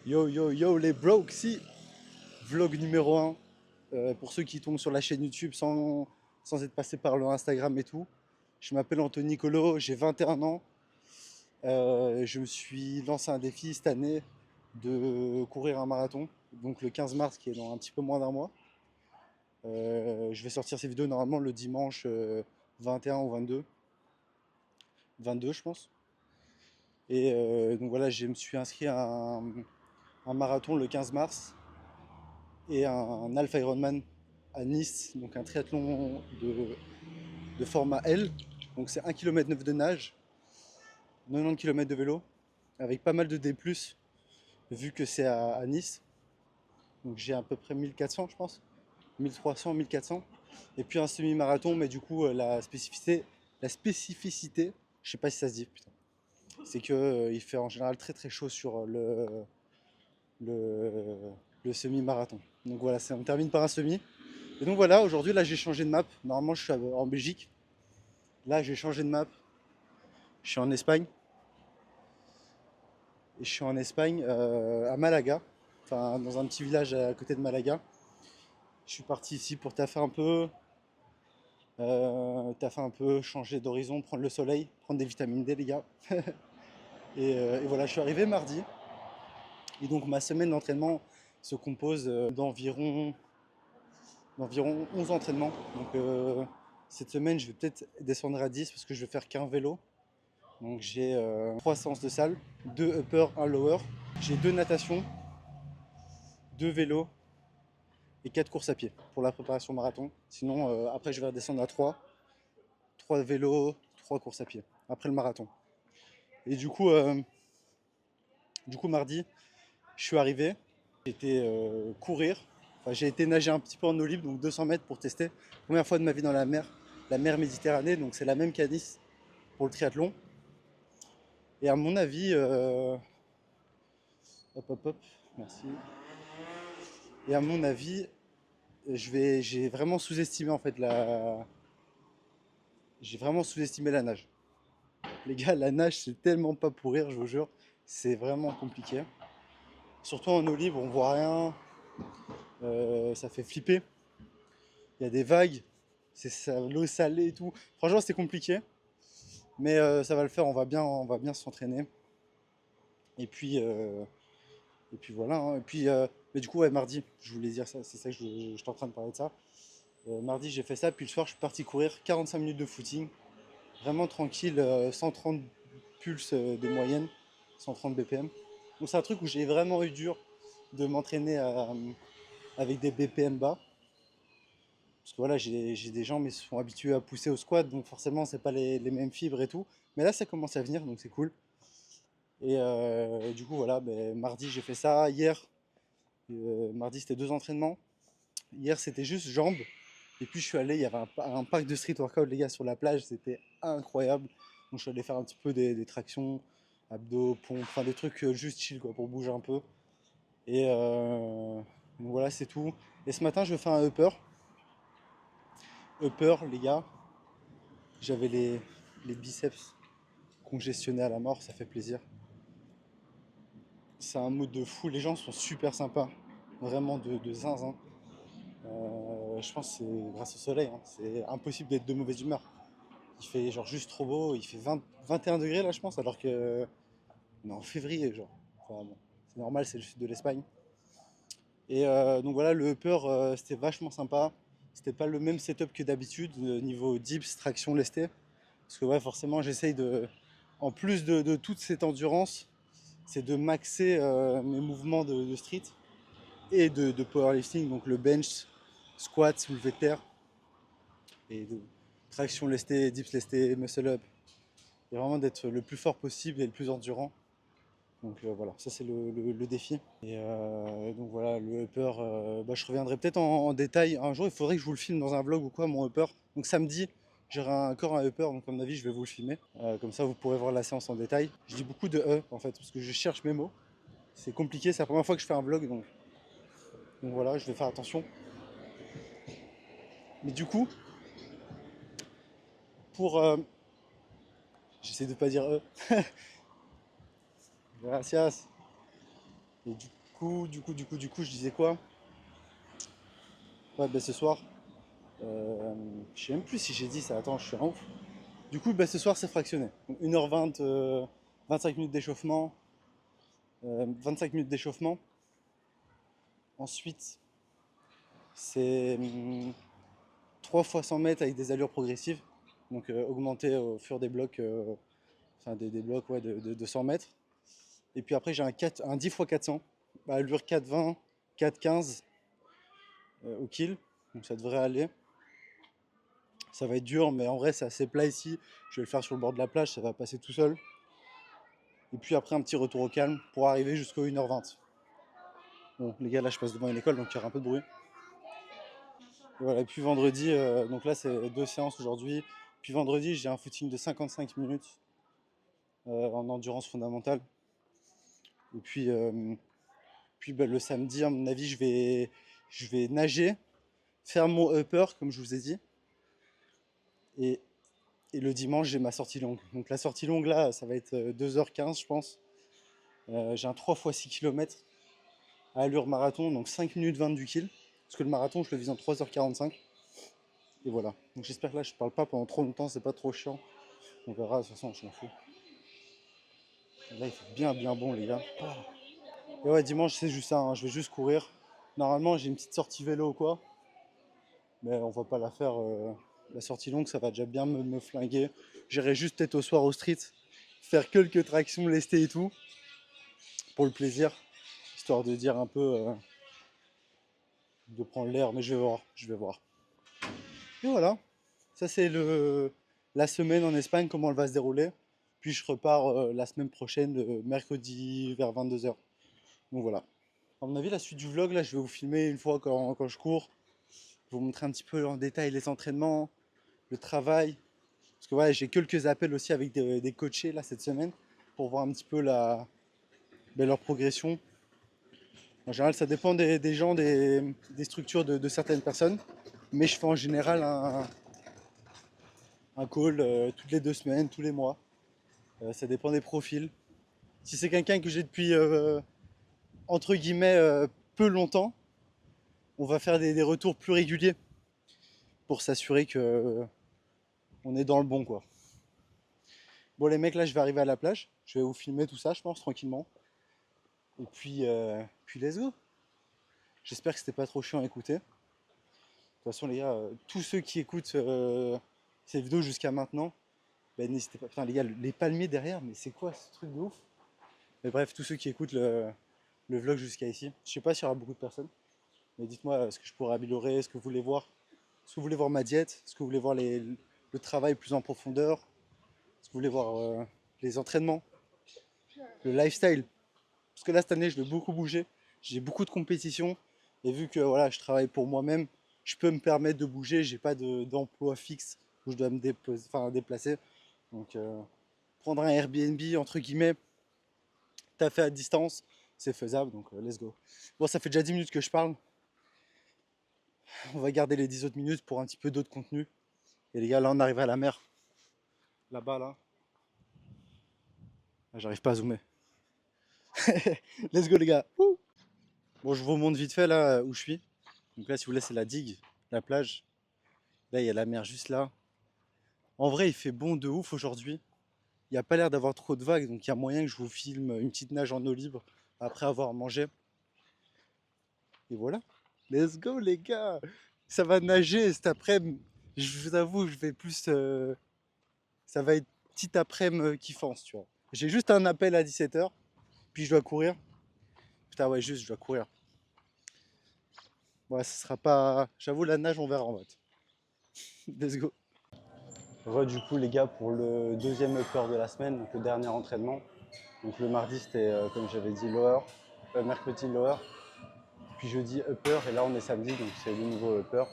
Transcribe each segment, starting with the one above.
Yo yo yo les bros, si vlog numéro un pour ceux qui tombent sur la chaîne YouTube sans être passé par le Instagram et tout. Je m'appelle Anthony Colo, j'ai 21 ans. Je me suis lancé un défi cette année de courir un marathon, donc le 15 mars qui est dans un petit peu moins d'un mois. Je vais sortir ces vidéos normalement le dimanche 21 ou 22. 22 je pense. Et donc voilà, je me suis inscrit à un marathon le 15 mars et un Alpha Ironman à Nice, donc un triathlon de format L. Donc c'est 1,9 km de nage, 90 km de vélo, avec pas mal de D+, vu que c'est à Nice. Donc j'ai à peu près 1400 je pense, 1300, 1400. Et puis un semi-marathon, mais du coup la spécificité, je sais pas si ça se dit, putain, c'est que il fait en général très très chaud sur le, le semi-marathon. Donc voilà, on termine par un semi. Et donc voilà, aujourd'hui là j'ai changé de map. Normalement je suis en Belgique. Là j'ai changé de map. Je suis en Espagne. Et je suis en Espagne à Malaga. Enfin dans un petit village à côté de Malaga. Je suis parti ici pour taffer un peu, changer d'horizon, prendre le soleil, prendre des vitamines D les gars. Et voilà, je suis arrivé mardi. Et donc ma semaine d'entraînement se compose d'environ 11 entraînements. Donc cette semaine je vais peut-être descendre à 10 parce que je vais faire qu'un vélo. Donc j'ai 3 séances de salle, 2 upper, 1 lower. J'ai 2 natations, 2 vélos et 4 courses à pied pour la préparation marathon. Sinon après je vais redescendre à 3 vélos, 3 courses à pied après le marathon. Et du coup mardi, je suis arrivé, j'ai été courir, enfin, j'ai été nager un petit peu en eau libre, donc 200 mètres pour tester. Première fois de ma vie dans la mer Méditerranée, donc c'est la même qu'à Nice pour le triathlon. Et à mon avis, hop hop hop, merci. Et à mon avis, j'ai vraiment sous-estimé en fait j'ai vraiment sous-estimé la nage. Les gars, la nage c'est tellement pas pour rire, je vous jure, c'est vraiment compliqué. Surtout en eau libre, on voit rien, ça fait flipper. Il y a des vagues, l'eau salée et tout. Franchement, c'est compliqué, mais ça va le faire. On va bien s'entraîner. Et puis, euh, et puis voilà, hein. Et puis, mais du coup, ouais, mardi, je voulais dire ça. C'est ça que j'étais en train de parler de ça. Mardi, j'ai fait ça. Puis le soir, je suis parti courir 45 minutes de footing, vraiment tranquille, 130 pulses de moyenne, 130 BPM. Donc c'est un truc où j'ai vraiment eu dur de m'entraîner avec des BPM bas. Parce que voilà, j'ai des gens mais ils sont habitués à pousser au squat, donc forcément c'est pas les mêmes fibres et tout. Mais là ça commence à venir, donc c'est cool. Et du coup voilà, ben, mardi j'ai fait ça. Hier, mardi c'était 2 entraînements. Hier c'était juste jambes. Et puis je suis allé, il y avait un pack de street workout les gars sur la plage, c'était incroyable. Donc je suis allé faire un petit peu des tractions, abdos, pompes, enfin des trucs juste chill quoi, pour bouger un peu. Donc voilà c'est tout. Et ce matin je vais faire un upper. Upper les gars, j'avais les biceps congestionnés à la mort, ça fait plaisir. C'est un mood de fou, les gens sont super sympas, vraiment de zinzin. Je pense que c'est grâce au soleil, hein. C'est impossible d'être de mauvaise humeur. Il fait genre juste trop beau, il fait 21 degrés là je pense, alors que on est en février genre. Enfin bon, c'est normal, c'est le sud de l'Espagne. Et donc voilà, le upper c'était vachement sympa. C'était pas le même setup que d'habitude, niveau dips, traction, lesté. Parce que ouais, forcément j'essaye en plus de toute cette endurance, c'est de maxer mes mouvements de street et de powerlifting, donc le bench, squat, soulevé de terre, et de traction lestée, dips lestés, muscle up. Et vraiment d'être le plus fort possible et le plus endurant. Donc voilà, ça c'est le défi. Et donc voilà, le upper, bah, je reviendrai peut-être en détail un jour. Il faudrait que je vous le filme dans un vlog ou quoi, mon upper. Donc samedi, j'aurai encore un upper, donc à mon avis, je vais vous le filmer. Comme ça, vous pourrez voir la séance en détail. Je dis beaucoup de E en fait, parce que je cherche mes mots. C'est compliqué, c'est la première fois que je fais un vlog, donc voilà, je vais faire attention. Mais du coup, pour. J'essaie de pas dire E. Gracias. Du coup, je disais quoi? Ouais, bah ce soir, euh, je sais même plus si j'ai dit ça, attends, je suis un ouf. Du coup, bah, ce soir, c'est fractionné. Donc, 1h20, 25 minutes d'échauffement. 25 minutes d'échauffement. Ensuite, c'est 3 fois 100 mètres avec des allures progressives. Donc, augmenter au fur des blocs, enfin des blocs ouais, de 100 mètres. Et puis après, j'ai un 10 fois 400, à allure 4,20, 4,15 au kill. Donc, ça devrait aller. Ça va être dur, mais en vrai, c'est assez plat ici. Je vais le faire sur le bord de la plage, ça va passer tout seul. Et puis après, un petit retour au calme pour arriver jusqu'au 1h20. Bon, les gars, là, je passe devant une école, donc il y aura un peu de bruit. Et voilà, et puis vendredi, donc là, c'est 2 séances aujourd'hui. Puis vendredi, j'ai un footing de 55 minutes en endurance fondamentale. Et puis bah, le samedi, à mon avis, je vais nager, faire mon upper, comme je vous ai dit. Et, et le dimanche, j'ai ma sortie longue. Donc la sortie longue, là, ça va être 2h15, je pense. J'ai un 3 fois 6 km à allure marathon, donc 5 minutes 20 du kill. Parce que le marathon, je le vise en 3h45. Et voilà. Donc j'espère que là, je parle pas pendant trop longtemps, c'est pas trop chiant. On verra, de toute façon, je m'en fous. Là, il fait bien, bien bon, les gars. Et ouais, dimanche, c'est juste ça, hein, je vais juste courir. Normalement, j'ai une petite sortie vélo ou quoi, mais on va pas la faire. La sortie longue, ça va déjà bien me flinguer. J'irai juste peut-être au soir au street, faire quelques tractions, lester et tout, pour le plaisir, histoire de dire un peu, de prendre l'air, mais je vais voir, je vais voir. Et voilà, ça c'est la semaine en Espagne, comment elle va se dérouler. Puis je repars la semaine prochaine, mercredi vers 22h. Donc voilà. À mon avis, la suite du vlog, là, je vais vous filmer une fois quand je cours. Je vais vous montrer un petit peu en détail les entraînements, le travail. Parce que ouais, j'ai quelques appels aussi avec des coachés là cette semaine pour voir un petit peu leur progression. En général, ça dépend des gens, des structures de certaines personnes. Mais je fais en général un call toutes les 2 semaines, tous les mois. Ça dépend des profils. Si c'est quelqu'un que j'ai depuis, entre guillemets, peu longtemps, on va faire des retours plus réguliers pour s'assurer que on est dans le bon quoi. Bon les mecs, là je vais arriver à la plage, je vais vous filmer tout ça je pense tranquillement. Et puis let's go. J'espère que c'était pas trop chiant à écouter. De toute façon les gars, tous ceux qui écoutent ces vidéos jusqu'à maintenant, ben, n'hésitez pas. Putain les gars, les palmiers derrière, mais c'est quoi ce truc de ouf? Mais bref, tous ceux qui écoutent le vlog jusqu'à ici, je sais pas s'il y aura beaucoup de personnes, mais dites-moi ce que je pourrais améliorer, ce que vous voulez voir. Est-ce que vous voulez voir ma diète? Est-ce que vous voulez voir le travail plus en profondeur? Est-ce que vous voulez voir les entraînements? Le lifestyle? Parce que là, cette année, je vais beaucoup bouger. J'ai beaucoup de compétitions. Et vu que voilà, je travaille pour moi-même, je peux me permettre de bouger. J'ai pas d'emploi fixe où je dois me déplacer. Donc, prendre un Airbnb, entre guillemets, taffer à distance, c'est faisable. Donc, let's go. Bon, ça fait déjà 10 minutes que je parle. On va garder les 10 autres minutes pour un petit peu d'autres contenus. Et les gars, là, on arrive à la mer. Là-bas, là. Ah, j'arrive pas à zoomer. Let's go, les gars. Wouh. Bon, je vous montre vite fait là où je suis. Donc là, si vous voulez, c'est la digue, la plage. Là, il y a la mer juste là. En vrai, il fait bon de ouf aujourd'hui. Il n'y a pas l'air d'avoir trop de vagues, donc il y a moyen que je vous filme une petite nage en eau libre après avoir mangé. Et voilà. Let's go, les gars. Ça va nager cet après-midi. Je vous avoue, je vais plus. Ça va être petit après-midi kiffance, tu vois. J'ai juste un appel à 17h, puis je dois courir. Putain, ouais, juste, je dois courir. Ouais, ce sera pas. J'avoue, la nage, on verra en mode. Let's go. Du coup, les gars, pour le deuxième upper de la semaine, donc le dernier entraînement. Donc le mardi, c'était, comme j'avais dit, lower. Mercredi, lower. Puis jeudi, upper. Et là, on est samedi, donc c'est le nouveau upper.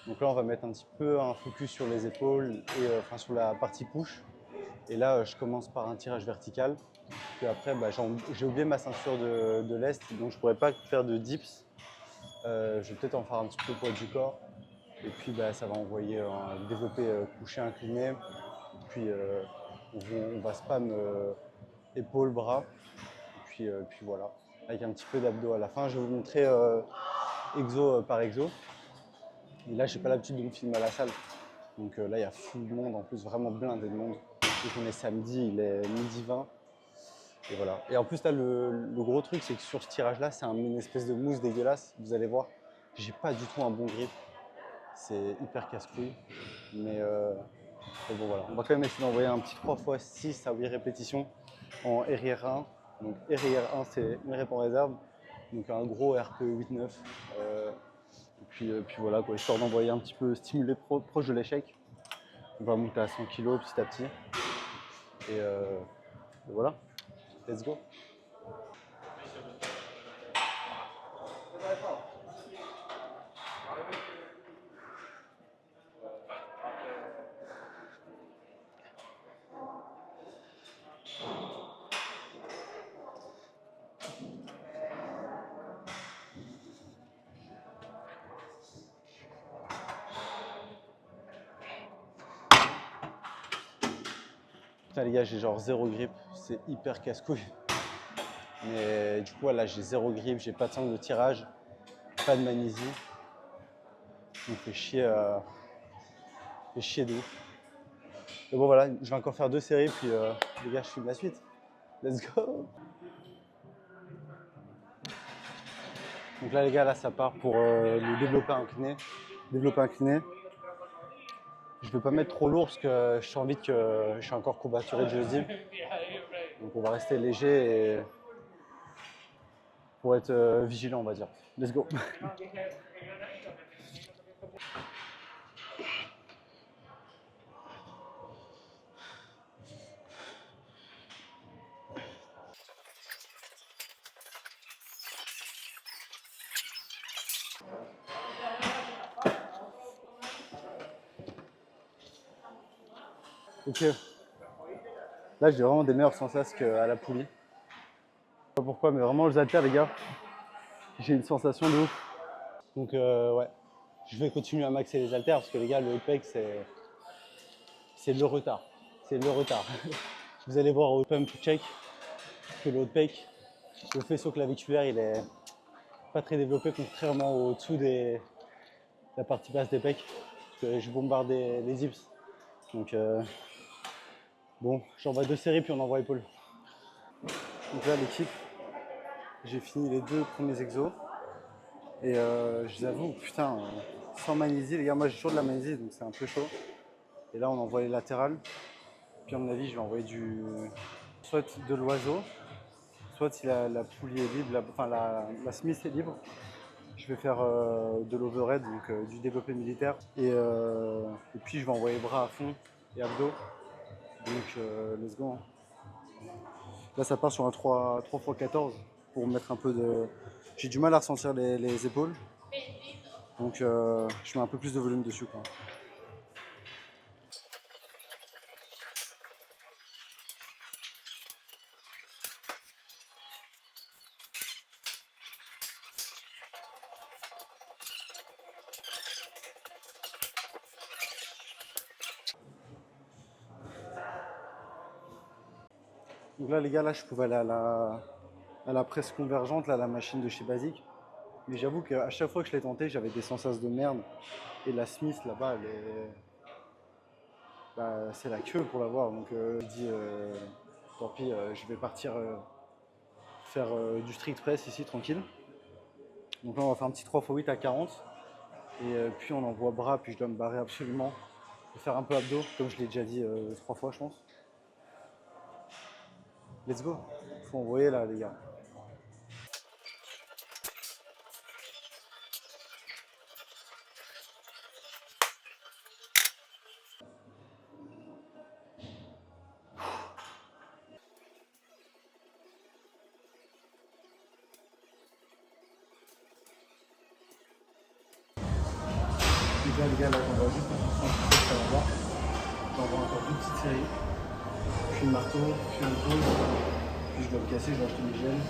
Donc là, on va mettre un petit peu un focus sur les épaules et enfin sur la partie push. Et là, je commence par un tirage vertical. Puis après, bah, j'ai oublié ma ceinture de l'Est, donc je pourrais pas faire de dips. Je vais peut-être en faire un petit peu poids du corps. Et puis bah, ça va envoyer développer coucher incliné. Puis on va spam épaules, bras. Et puis voilà. avec un petit peu d'abdos à la fin. Je vais vous montrer exo par exo. Et là, j'ai pas l'habitude de me filmer à la salle. Donc là, il y a full de monde, en plus vraiment blindé de monde. Donc on est samedi, il est midi 20. Et voilà. Et en plus, là, le gros truc, c'est que sur ce tirage-là, c'est une espèce de mousse dégueulasse. Vous allez voir, j'ai pas du tout un bon grip. C'est hyper casse-couille. Mais bon, voilà. On va quand même essayer d'envoyer un petit 3x6 à 8 répétitions en RIR1. Donc RIR1, c'est une rep en réserve. Donc un gros RPE 8-9. Puis voilà, quoi, histoire d'envoyer un petit peu stimulé proche de l'échec. On va monter à 100 kg petit à petit. Et voilà, let's go. Putain les gars, j'ai genre zéro grip, c'est hyper casse-couille. Mais du coup là j'ai zéro grip, j'ai pas de sangle de tirage, pas de magnésie. Donc fait chier de ouf. Mais bon voilà, je vais encore faire 2 séries puis les gars je filme la suite. Let's go. Donc là les gars, là ça part pour le développé incliné. Développé incliné. Je ne vais pas mettre trop lourd parce que je sens vite que je suis encore courbaturé de jeudi. Donc on va rester léger et pour être vigilant on va dire. Let's go. Ok. Là j'ai vraiment des meilleures sensations qu'à la poulie. Je sais pas pourquoi, mais vraiment les haltères les gars, j'ai une sensation de ouf. Donc ouais, je vais continuer à maxer les haltères parce que les gars, le pec c'est le retard. C'est le retard. Vous allez voir au pump check que le haut de pec, le faisceau claviculaire, il est pas très développé contrairement au-dessous de la partie basse des pecs. Parce que je bombarde les dips. Donc bon, j'envoie 2 séries puis on envoie épaule. Donc là l'équipe, j'ai fini les 2 premiers exos. Et je vous avoue, putain, sans magnésie, les gars, moi j'ai toujours de la magnésie donc c'est un peu chaud. Et là on envoie les latérales. Puis à mon avis, je vais envoyer soit de l'oiseau, soit si la poulie est libre, la Smith est libre, je vais faire de l'overhead, donc du développé militaire. Et puis je vais envoyer bras à fond et abdos. Donc let's go. Là ça part sur un 3x14 pour mettre un peu de... J'ai du mal à ressentir les épaules. Donc je mets un peu plus de volume dessus, quoi. Donc là les gars, là je pouvais aller à la presse convergente, là, la machine de chez Basic. Mais j'avoue qu'à chaque fois que je l'ai tenté, j'avais des sensations de merde. Et la Smith là-bas, c'est la queue pour l'avoir. Donc je dis tant pis, je vais partir faire du strict press ici tranquille. Donc là on va faire un petit 3x8 à 40. Et puis on envoie bras, puis je dois me barrer absolument. Et faire un peu abdos, comme je l'ai déjà dit 3 fois je pense. Let's go. Faut envoyer là les gars. Les gars, là j'envoie juste un petit peu ça là-bas. J'envoie encore 2 petites séries. Puis le marteau, puis un pause. Puis je dois le casser, je dois acheter mes gels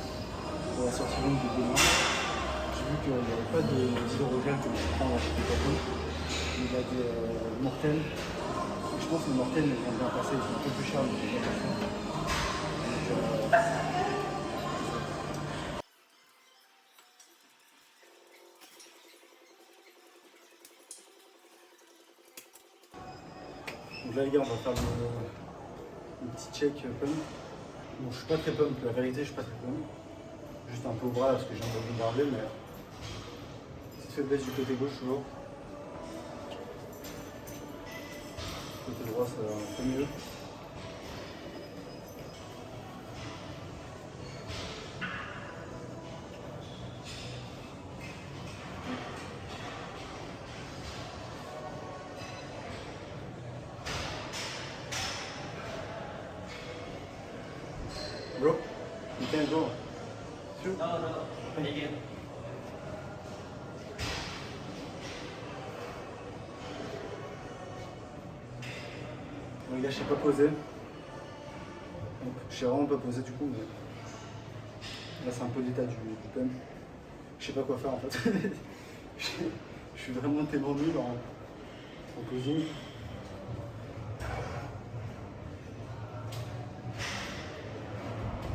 pour la sortie longue de demain. J'ai vu qu'il n'y avait pas d'hydrogel que je prends chez Decathlon. Il a des mortels. Je pense que les mortels ils vont bien passer, ils sont un peu plus chers, mais j'ai pas fait. Donc, Donc là les gars, on va faire le petit check pump. Bon, je suis pas très pump, la vérité, je suis pas très pump. Juste un peu au bras là, parce que j'ai un peu bombardé, mais petite faiblesse du côté gauche toujours. Côté droit, ça va un peu mieux. Bro, you can't go. Sure? No, again. Bon, les gars, je sais pas poser. Je sais vraiment pas poser du coup, mais là c'est un peu l'état du pump. Je sais pas quoi faire en fait. Je suis vraiment tellement nul en posing.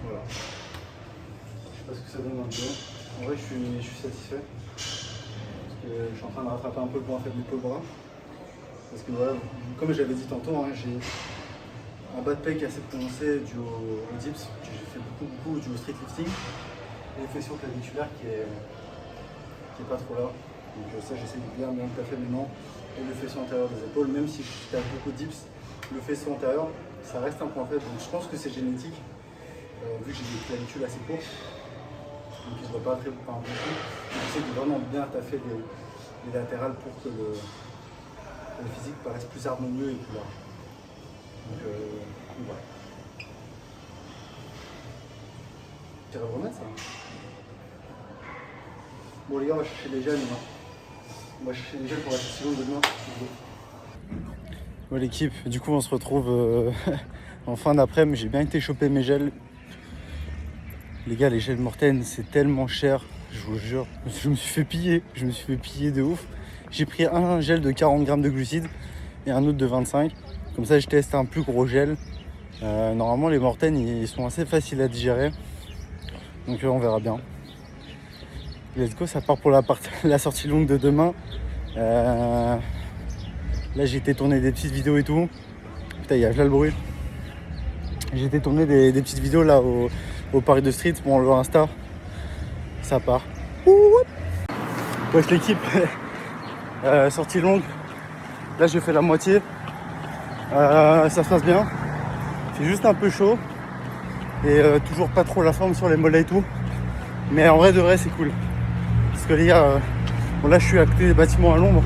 Voilà. Je sais pas ce que ça donne un peu. En vrai, je suis satisfait. Parce que je suis en train de rattraper un peu le point faible du pot bras. Parce que voilà, comme j'avais dit tantôt, hein, j'ai un bas de pec assez prononcé dû au dips. J'ai fait beaucoup dû au street lifting. Et flexion claviculaire qui est pas trop là. Donc ça, j'essaie de bien le taffer maintenant. Et le faisceau antérieur des épaules, même si je tape beaucoup de dips, le faisceau antérieur, ça reste un point faible. Donc je pense que c'est génétique, vu que j'ai des clavicules assez courtes. Donc ils ne se voient pas très beaucoup. J'essaie de vraiment bien taffer les latérales pour que le physique paraisse plus harmonieux et plus large. Donc voilà. Tu irais remettre ça? Bon les gars, on va chercher les gels maintenant. On va chercher les gels pour la session de demain. Bon l'équipe, du coup on se retrouve en fin d'après-midi. J'ai bien été choper mes gels. Les gars, les gels Morten, c'est tellement cher, je vous jure. Je me suis fait piller de ouf. J'ai pris un gel de 40 grammes de glucides et un autre de 25. Comme ça, je teste un plus gros gel. Normalement, les Morten, ils sont assez faciles à digérer. Donc on verra bien. Let's go, ça part pour la sortie longue de demain. Là, j'ai été tourner des petites vidéos et tout. Putain, il y a là le bruit. J'ai été tourner des petites vidéos là au Paris de Street pour le Insta. Ça part. Wesh l'équipe, sortie longue. Là, je fais la moitié. Ça se passe bien. C'est juste un peu chaud. Et toujours pas trop la forme sur les mollets et tout. Mais en vrai de vrai, c'est cool. Parce que les gars, bon là je suis à côté des bâtiments à l'ombre.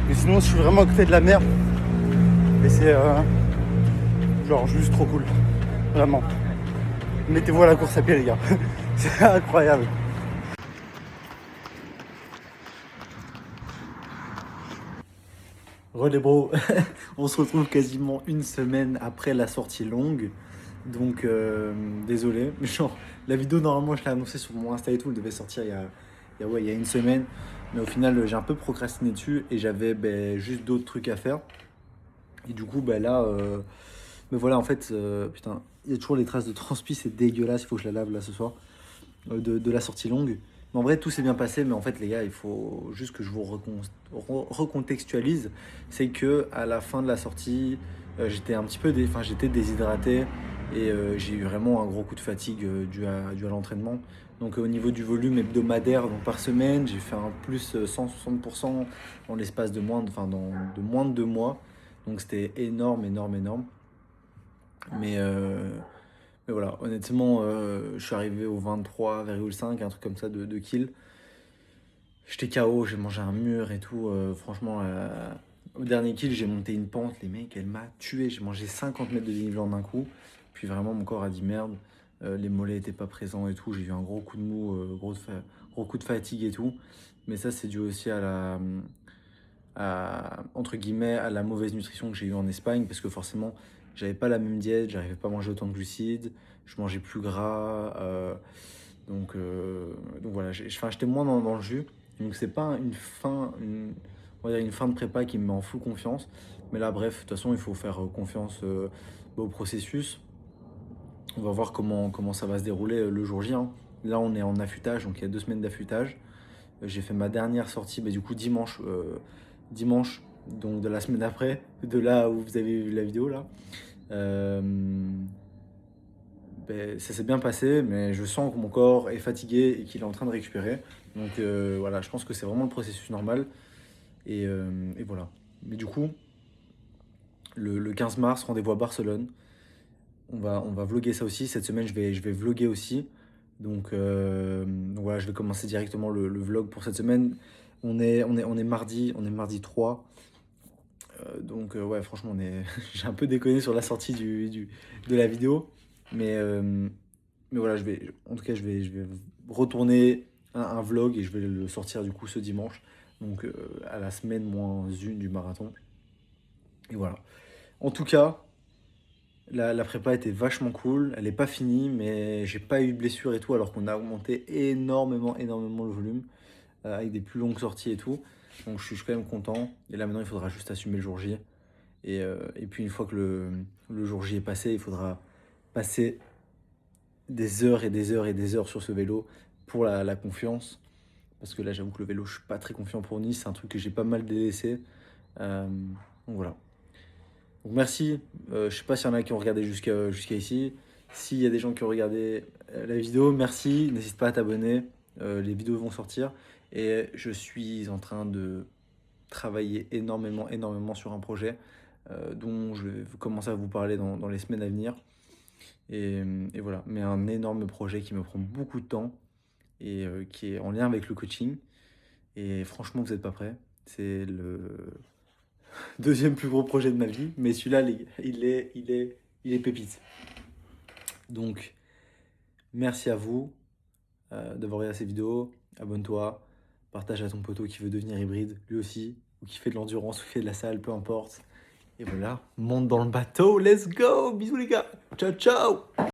Mais sinon je suis vraiment à côté de la mer. Et c'est genre juste trop cool. Vraiment. Mettez-vous à la course à pied les gars. C'est incroyable. Relais bro, on se retrouve quasiment une semaine après la sortie longue. Donc désolé. Genre la vidéo normalement je l'ai annoncée sur mon Insta et tout, elle devait sortir il y a une semaine. Mais au final j'ai un peu procrastiné dessus et j'avais juste d'autres trucs à faire. Et du coup là, mais voilà en fait, putain, il y a toujours les traces de transpi, c'est dégueulasse, il faut que je la lave là ce soir. De la sortie longue. Mais en vrai, tout s'est bien passé, mais en fait, les gars, il faut juste que je vous recontextualise. C'est que à la fin de la sortie, j'étais un petit peu, j'étais déshydraté et j'ai eu vraiment un gros coup de fatigue dû à l'entraînement. Donc au niveau du volume hebdomadaire, donc par semaine, j'ai fait un plus 160% dans l'espace de de moins de 2 mois. Donc c'était énorme. Mais mais voilà, honnêtement, je suis arrivé au 23,5, un truc comme ça de kills. J'étais KO, j'ai mangé un mur et tout. Franchement, au dernier kill, j'ai monté une pente. Les mecs, elle m'a tué. J'ai mangé 50 mètres de dénivelé d'un coup. Puis vraiment, mon corps a dit merde. Les mollets n'étaient pas présents et tout. J'ai eu un gros coup de mou, gros coup de fatigue et tout. Mais ça, c'est dû aussi entre guillemets, à la mauvaise nutrition que j'ai eue en Espagne. Parce que forcément, j'avais pas la même diète, j'arrivais pas à manger autant de glucides, je mangeais plus gras, donc voilà, j'étais moins dans le jus. Donc c'est pas on va dire une fin de prépa qui me met en full confiance. Mais là bref, de toute façon il faut faire confiance au processus. On va voir comment ça va se dérouler le jour J. Hein. Là on est en affûtage, donc il y a 2 semaines d'affûtage. J'ai fait ma dernière sortie du coup dimanche. Dimanche, donc de la semaine après, de là où vous avez vu la vidéo là. Euh, Ça s'est bien passé, mais je sens que mon corps est fatigué et qu'il est en train de récupérer. Donc voilà, je pense que c'est vraiment le processus normal. Et voilà. Mais du coup, le 15 mars, rendez-vous à Barcelone. On va vlogger ça aussi. Cette semaine, je vais vlogger aussi. Donc voilà, je vais commencer directement le vlog pour cette semaine. On est mardi 3. Ouais, franchement, j'ai un peu déconné sur la sortie de la vidéo. Mais, euh, mais voilà, en tout cas, je vais retourner un vlog et je vais le sortir du coup ce dimanche. Donc à la semaine -1 du marathon. Et voilà. En tout cas, la prépa était vachement cool. Elle n'est pas finie, mais j'ai pas eu de blessure et tout, alors qu'on a augmenté énormément, énormément le volume, avec des plus longues sorties et tout. Donc je suis quand même content. Et là maintenant, il faudra juste assumer le jour J. Et puis une fois que le jour J est passé, il faudra passer des heures et des heures et des heures sur ce vélo pour la confiance. Parce que là, j'avoue que le vélo, je suis pas très confiant pour Nice. C'est un truc que j'ai pas mal délaissé. Donc voilà. Donc merci. Je sais pas s'il y en a qui ont regardé jusqu'à ici. S'il y a des gens qui ont regardé la vidéo, merci. N'hésite pas à t'abonner. Les vidéos vont sortir. Et je suis en train de travailler énormément, énormément sur un projet dont je vais commencer à vous parler dans les semaines à venir. Et voilà. Mais un énorme projet qui me prend beaucoup de temps et qui est en lien avec le coaching. Et franchement, vous n'êtes pas prêts. C'est le deuxième plus gros projet de ma vie, mais celui-là, il est pépite. Donc, merci à vous d'avoir regardé ces vidéos. Abonne-toi, partage à ton poteau qui veut devenir hybride, lui aussi, ou qui fait de l'endurance, ou qui fait de la salle, peu importe. Et voilà, monte dans le bateau, let's go. Bisous les gars, ciao ciao.